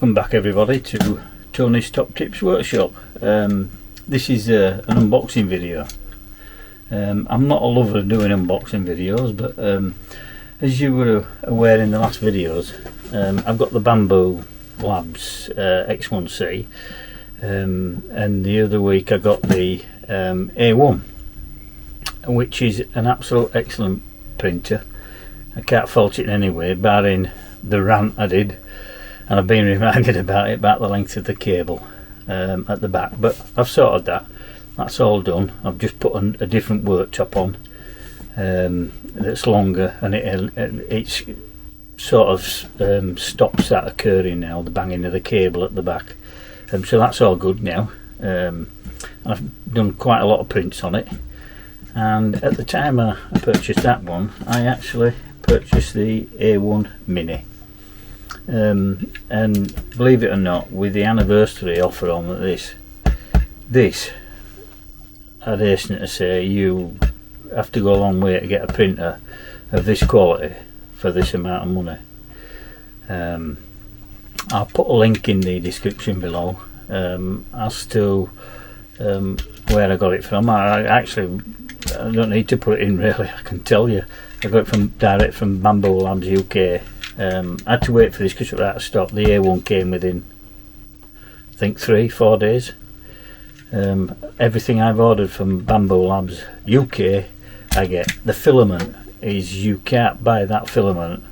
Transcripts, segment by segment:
Welcome back everybody to Tony's Top Tips Workshop. This is an unboxing video. I'm not a lover of doing unboxing videos, but as you were aware in the last videos, I've got the Bambu Labs X1C, and the other week I got the A1, which is an absolute excellent printer. I can't fault it in any way, barring the rant I did, and I've been reminded about it, about the length of the cable at the back, but I've sorted that. That's all done. I've just put a different worktop on that's longer, and it's sort of stops that occurring now, the banging of the cable at the back, so that's all good now. I've done quite a lot of prints on it, and at the time I purchased that one, I actually purchased the A1 Mini, and believe it or not, with the anniversary offer on this, I'd hasten to say you have to go a long way to get a printer of this quality for this amount of money. I'll put a link in the description below as to where I got it from. I don't need to put it in really, I can tell you. I got it direct from Bambu Labs UK. I had to wait for this because it was out of stock. The A1 came within, I think, 3-4 days. Everything I've ordered from Bambu Labs UK, I get. The filament is, you can't buy that filament,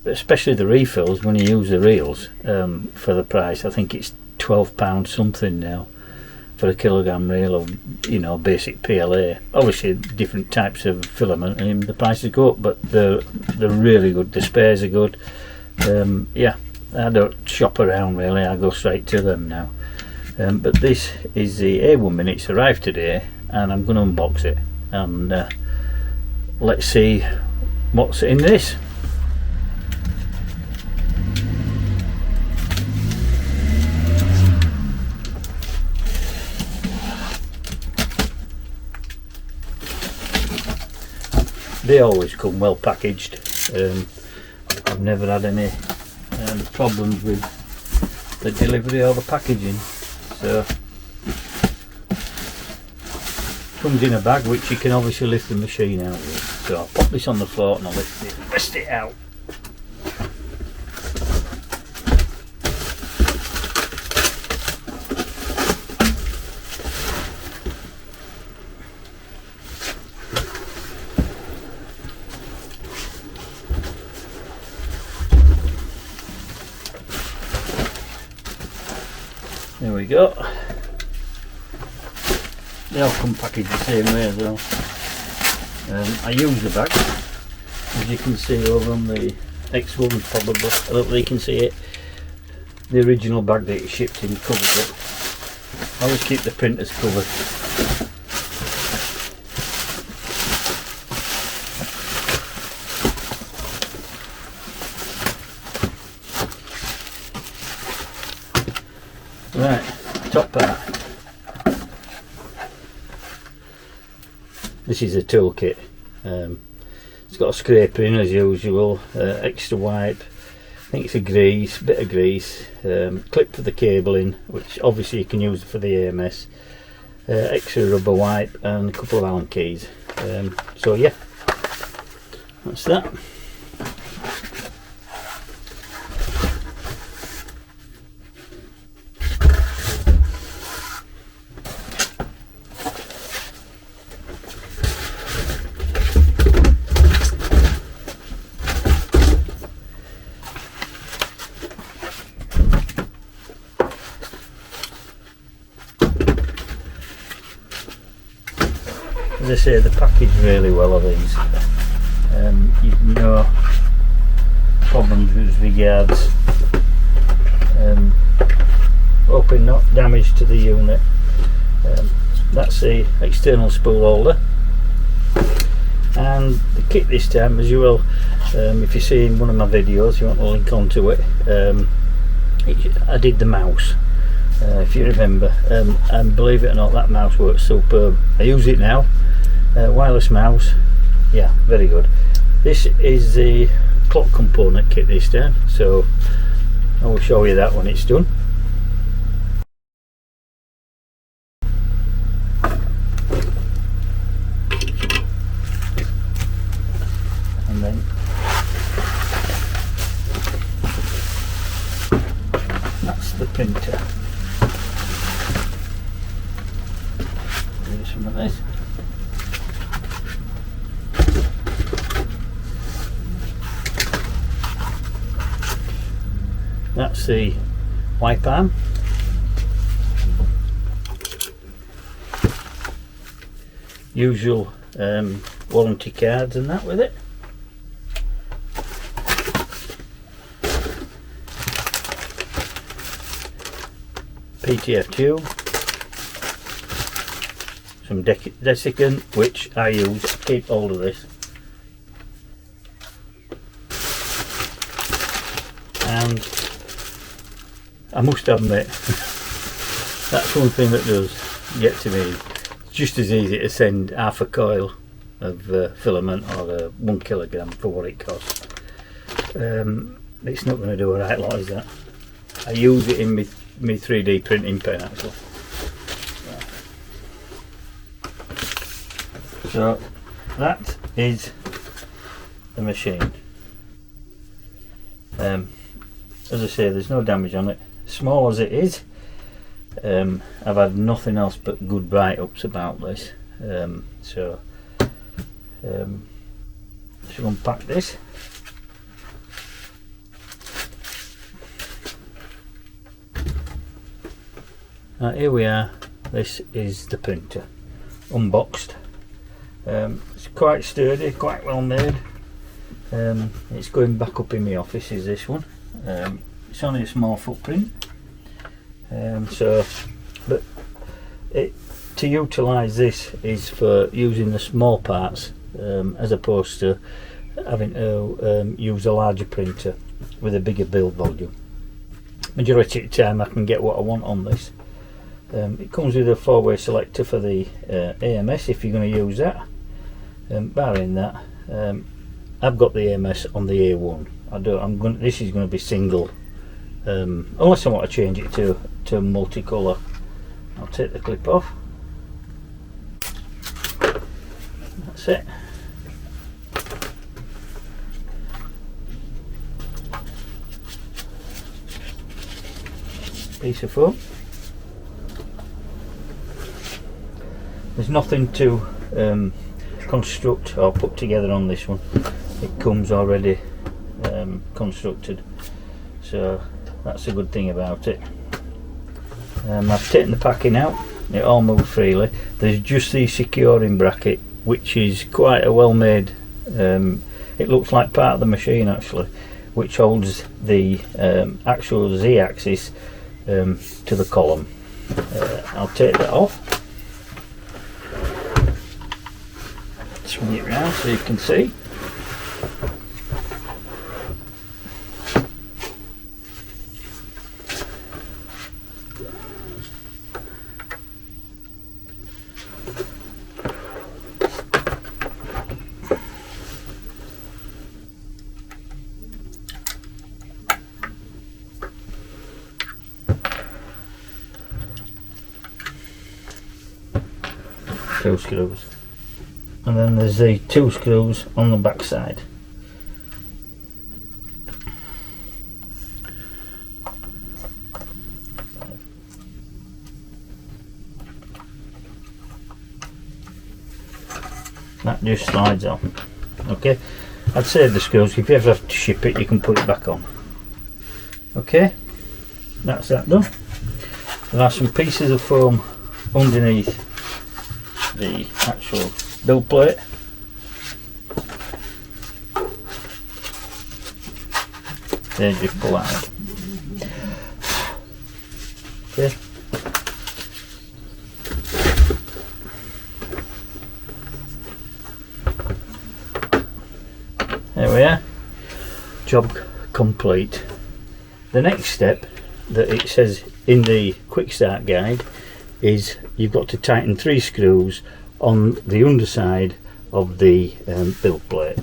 especially the refills when you use the reels, for the price. I think it's £12 something now for a kilogram reel of, you know, basic PLA. Obviously different types of filament and the prices go up, but they're really good. The spares are good. Yeah, I don't shop around really, I go straight to them now. But this is the A1 Mini. It's arrived today and I'm going to unbox it, and let's see what's in this. They always come well packaged. I've never had any problems with the delivery or the packaging. So comes in a bag which you can obviously lift the machine out with. So I'll pop this on the floor and I'll lift it out. There we go. They all come packaged the same way as well. I use the bag, as you can see over on the X1 probably. I don't think you can see it. The original bag that it shipped in covers it. I always keep the printers covered. Right, top part. This is a toolkit. It's got a scraper in as usual, extra wipe, I think it's a grease, bit of grease, clip for the cable in, which obviously you can use for the AMS, extra rubber wipe and a couple of Allen keys. So yeah, that's that. As I say, the package really well of these. You've no problems with regards opening up damage to the unit. That's the external spool holder, and the kit this time, as you will, if you see in one of my videos, you want to link onto it, I did the mouse, if you remember, and believe it or not, that mouse works superb. I use it now. Wireless mouse, yeah, very good. This is the clock component kit this time, so I will show you that when it's done. And then that's the printer. Do some of this. That's the wipe arm. Usual warranty cards and that with it. PTF tube. Some desiccant, which I use. I keep hold of this. And I must admit, that's one thing that does get to me. It's just as easy to send half a coil of filament or 1 kilogram for what it costs. It's not going to do a right lot, is that? I use it in my 3D printing pen actually. So that is the machine. As I say, there's no damage on it. Small as it is, I've had nothing else but good write-ups about this. So should unpack this. Right, here we are. This is the printer, unboxed. It's quite sturdy, quite well made. It's going back up in my office, is this one. It's only a small footprint, but to utilise this is for using the small parts as opposed to having to use a larger printer with a bigger build volume. Majority of the time I can get what I want on this. It comes with a 4-way selector for the AMS if you're going to use that. Barring that, I've got the AMS on the A1. This is going to be single, unless I want to change it to multicolour. I'll take the clip off. That's it. Piece of foam. There's nothing to construct or put together on this one. It comes already constructed, so that's a good thing about it. I've taken the packing out. It all moves freely. There's just the securing bracket, which is quite a well made, it looks like part of the machine actually, which holds the actual Z-axis to the column. I'll take that off, swing it round so you can see. Two screws, and then there's the 2 screws on the back side. That just slides on. Okay, I'd save the screws. If you ever have to ship it, you can put it back on. Okay, that's that done. There are some pieces of foam underneath the actual build plate. They just pull out. Okay. There we are. Job complete. The next step that it says in the quick start guide is you've got to tighten 3 screws on the underside of the build plate.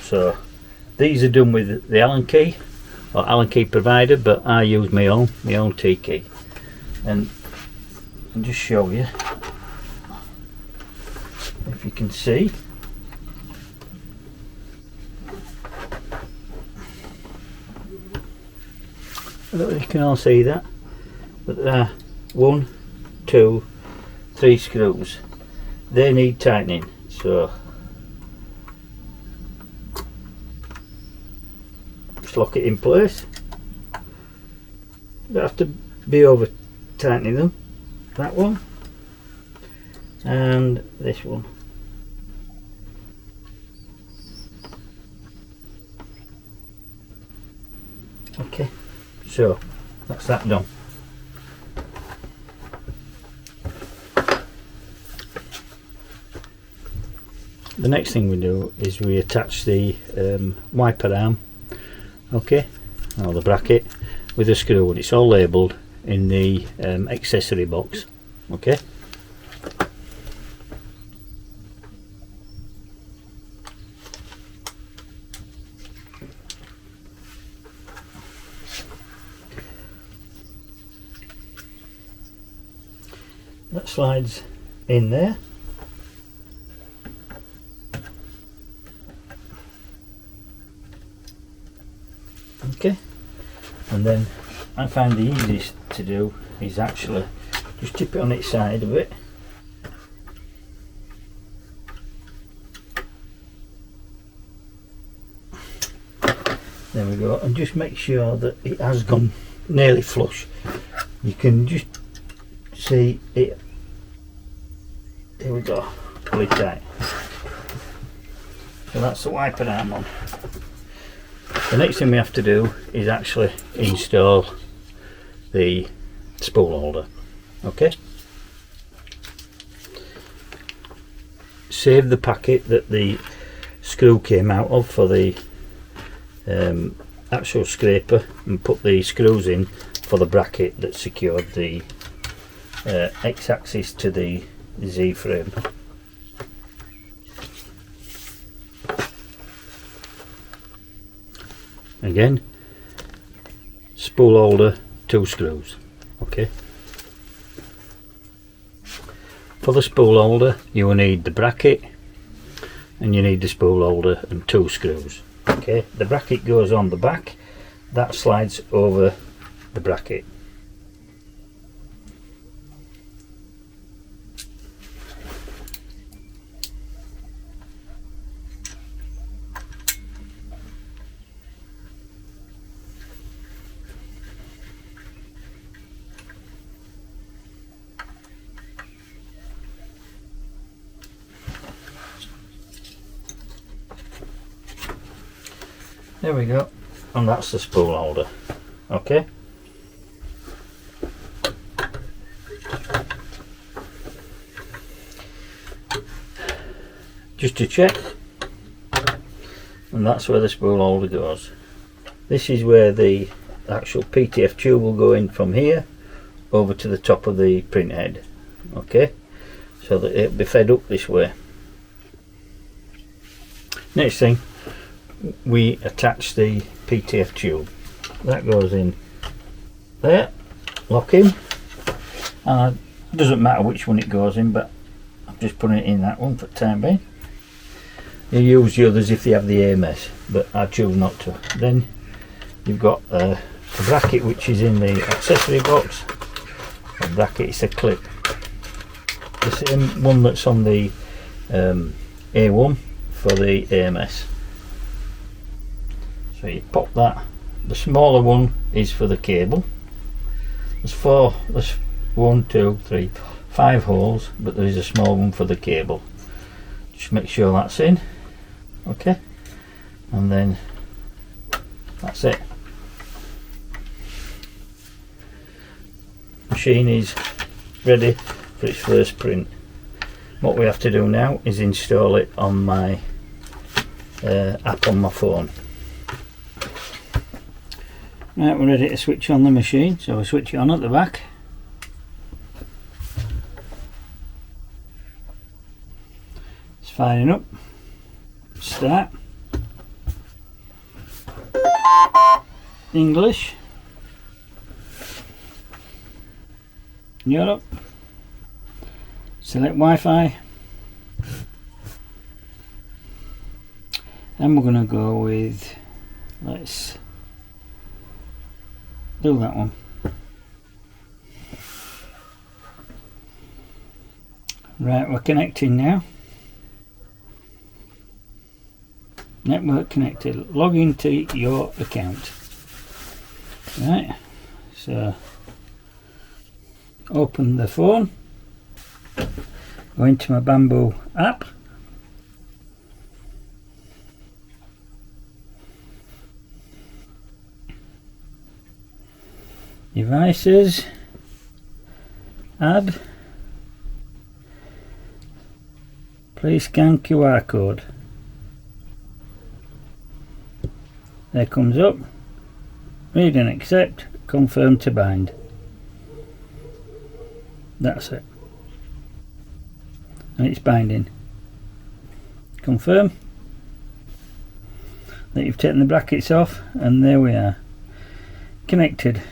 So These are done with the Allen key or Allen key provider, but I use my own T key. And I'll just show you if you can see. I don't know if you can all see that, but there are 1, 2, 3 screws. They need tightening, so just lock it in place. You don't have to be over tightening them. That one and this one. Okay, so that's that done. The next thing we do is we attach the wiper arm, okay, or the bracket, with a screw, and it's all labelled in the accessory box, okay. That slides in there. Okay, and then I find the easiest to do is actually just tip it on its side a bit. There we go, and just make sure that it has gone nearly flush. You can just see it. There we go, pull it tight. So that's the wiper arm on. The next thing we have to do is actually install the spool holder, okay. Save the packet that the screw came out of for the actual scraper, and put the screws in for the bracket that secured the X-axis to the Z frame. Again, spool holder, 2 screws, okay. For the spool holder you will need the bracket, and you need the spool holder and 2 screws, okay. The bracket goes on the back, that slides over the bracket. There we go, and that's the spool holder, okay. Just to check, and that's where the spool holder goes. This is where the actual PTF tube will go in from here over to the top of the print head, okay, so that it'll be fed up this way. Next thing, we attach the PTF tube. That goes in there, lock in, and it doesn't matter which one it goes in, but I'm just putting it in that one for the time being. You use the others if you have the AMS, but I choose not to. Then you've got a bracket which is in the accessory box. A bracket is a clip, the same one that's on the A1 for the AMS. So you pop that. The smaller one is for the cable. There's 1, 2, 3, 5 holes, but there is a small one for the cable. Just make sure that's in, okay, and then that's it. Machine is ready for its first print. What we have to do now is install it on my app on my phone. Right, we're ready to switch on the machine, so we switch it on at the back. It's firing up. Start. English, Europe, select Wi-Fi, and we're going to go with, let's do that one. Right, we're connecting now. Network connected. Log into your account. Right, so open the phone, go into my Bambu app, devices, add, please scan QR code. There comes up, read and accept, confirm to bind. That's it, and it's binding. Confirm that you've taken the brackets off, and there we are, connected,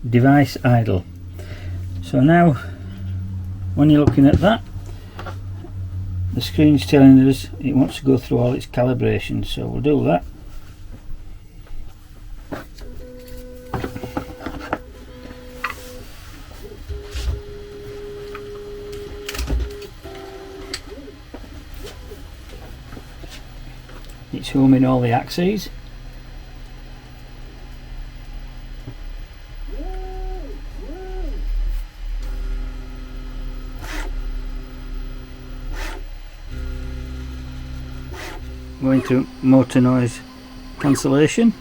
device idle. So now when you're looking at that, the screen's telling us it wants to go through all its calibrations, so we'll do that. It's homing all the axes. Going to motor noise cancellation.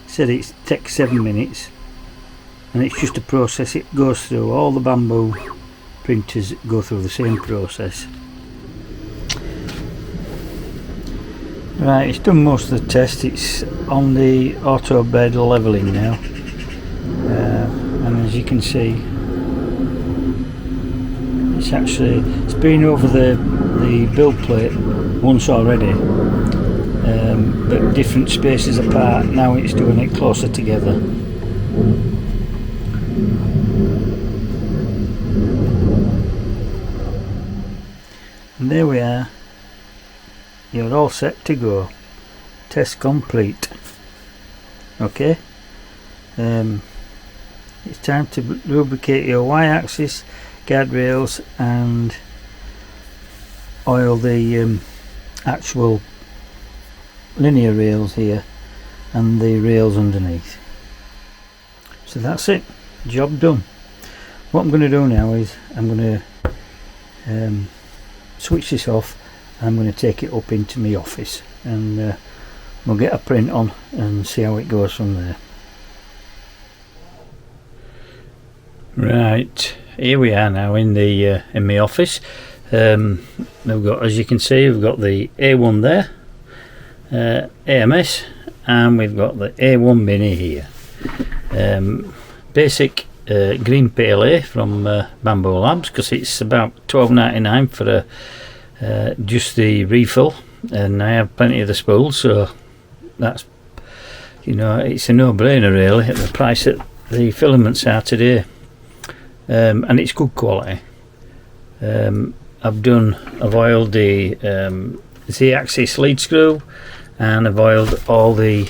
Said it takes 7 minutes, and it's just a process it goes through. All the Bambu printers go through the same process. Right, it's done most of the test. It's on the auto bed leveling now, and as you can see, it's been over the build plate once already, but different spaces apart. Now it's doing it closer together. And there we are. You're all set to go. Test complete. Okay. It's time to lubricate your Y-axis, guardrails, and oil the actual linear rails here and the rails underneath. So that's it. Job done. What I'm going to do now is I'm going to switch this off. I'm going to take it up into my office, and we'll get a print on and see how it goes from there. Right, here we are now in the in my office. We've got, as you can see, we've got the A1 there, AMS, and we've got the A1 Mini here. Basic green PLA from Bambu Labs, because it's about $12.99 for just the refill, and I have plenty of the spools, so that's, you know, it's a no-brainer really at the price that the filaments are today, and it's good quality. I've oiled the Z-axis lead screw, and I've oiled all the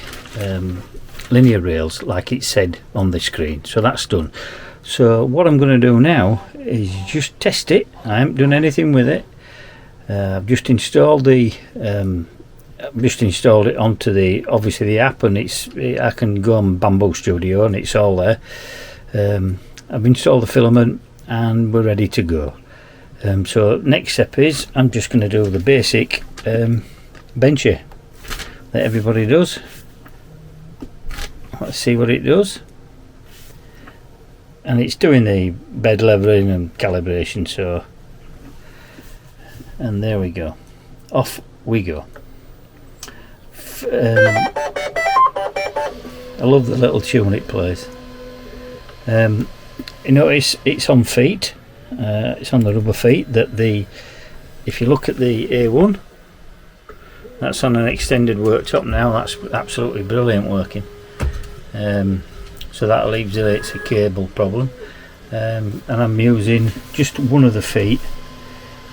linear rails like it said on the screen, so that's done. So what I'm going to do now is just test it. I haven't done anything with it. I've just installed it onto the, obviously, the app, and I can go on Bambu Studio and it's all there. I've installed the filament and we're ready to go. So next step is I'm just going to do the basic bencher that everybody does. Let's see what it does. And it's doing the bed leveling and calibration, so, and there we go, off we go. I love the little tune it plays. You notice it's on feet, it's on the rubber feet that if you look at the A1, that's on an extended worktop now. That's absolutely brilliant working. so that alleviates a cable problem. And I'm using just one of the feet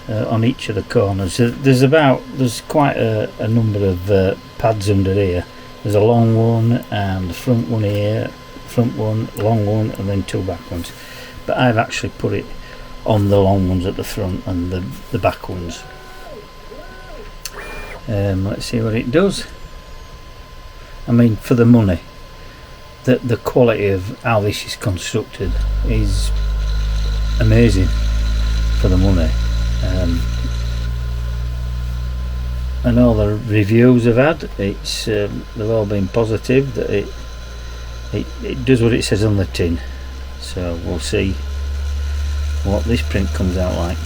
on each of the corners. There's quite a number of pads under here. There's a long one and the front one here, front one, long one, and then two back ones. But I've actually put it on the long ones at the front and the back ones. Let's see what it does. I mean, for the money, the quality of how this is constructed is amazing for the money. And all the reviews I've had, they've all been positive that it does what it says on the tin. So we'll see what this print comes out like.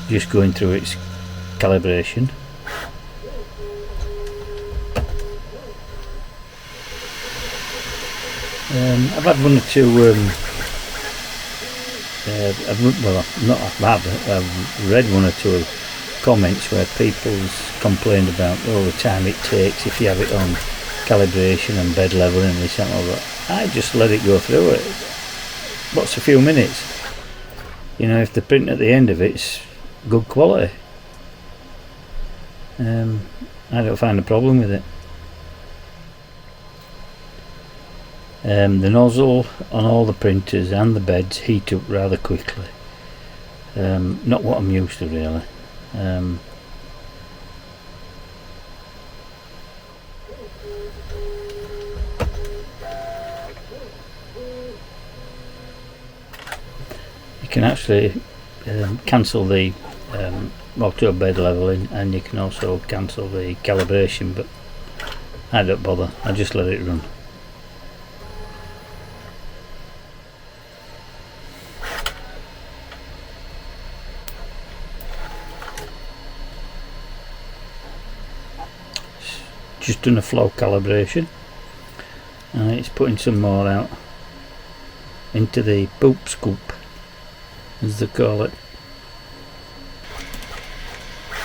Just going through its calibration. I've had one or two I've read one or two comments where people's complained about all the time it takes if you have it on calibration and bed level and this and all that. I just let it go through it. What's a few minutes? You know, if the print at the end of it's good quality, I don't find a problem with it. The nozzle on all the printers and the beds heat up rather quickly. Not what I'm used to really. You can actually cancel the auto bed leveling, and you can also cancel the calibration, but I don't bother, I just let it run. Just done a flow calibration, and it's putting some more out into the poop scoop, as they call it.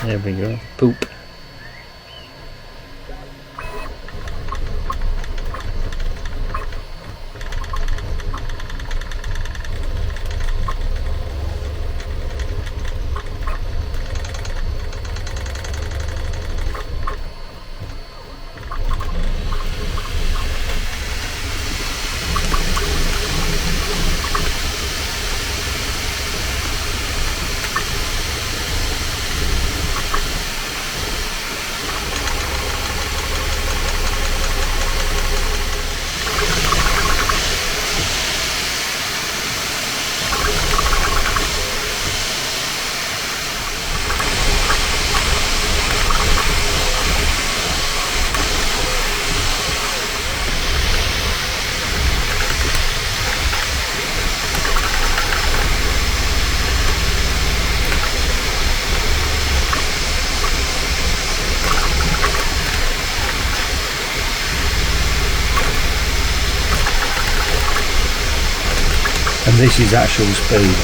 There we go, poop. And this is actual speed.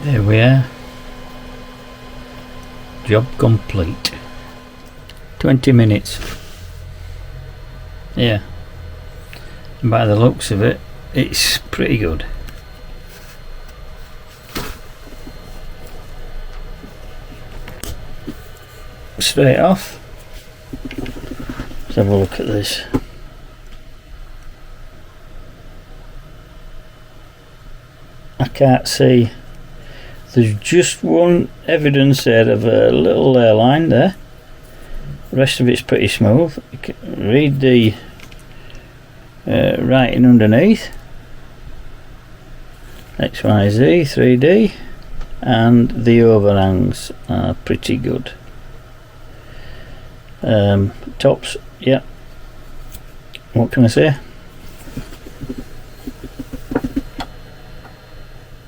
There we are. Job complete. 20 minutes. Yeah. By the looks of it, it's pretty good. Straight off. Let's have a look at this. I can't see. There's just one evidence there of a little airline there. The rest of it's pretty smooth. You can read the writing underneath. XYZ 3D, and the overhangs are pretty good. Tops, yeah. What can I say?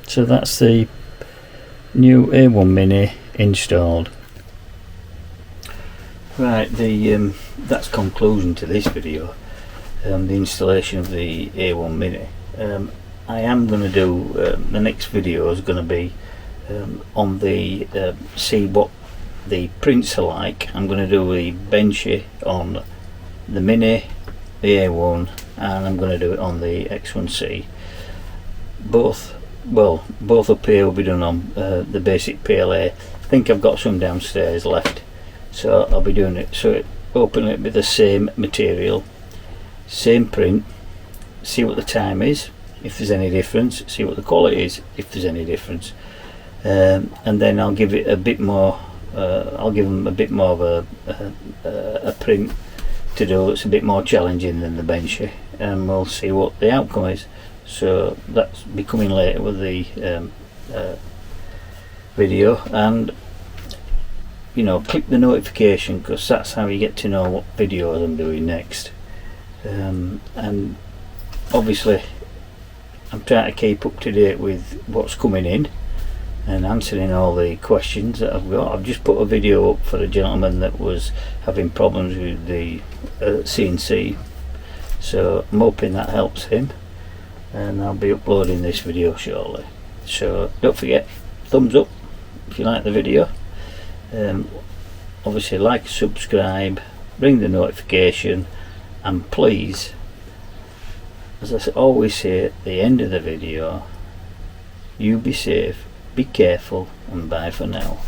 So that's the new A1 Mini installed. Right, that's conclusion to this video. The installation of the A1 Mini. I am going to do the next video is going to be on the see what the prints are like. I'm going to do the Benchy on the Mini, the A1, and I'm going to do it on the X1C. Both up here will be done on the basic PLA. I think I've got some downstairs left, so I'll be doing it. So open it with the same material, same print, see what the time is, if there's any difference, see what the quality is, if there's any difference, and then I'll give it a bit more. I'll give them a bit more of a print to do that's a bit more challenging than the Benchy, and we'll see what the outcome is. So that's be coming later with the video, and you know, click the notification, because that's how you get to know what videos I'm doing next. And obviously I'm trying to keep up to date with what's coming in and answering all the questions that I've got. I've just put a video up for a gentleman that was having problems with the CNC, so I'm hoping that helps him, and I'll be uploading this video shortly. So don't forget, thumbs up if you like the video. Obviously like, subscribe, ring the notification, and please, as I always say at the end of the video, you be safe, be careful, and bye for now.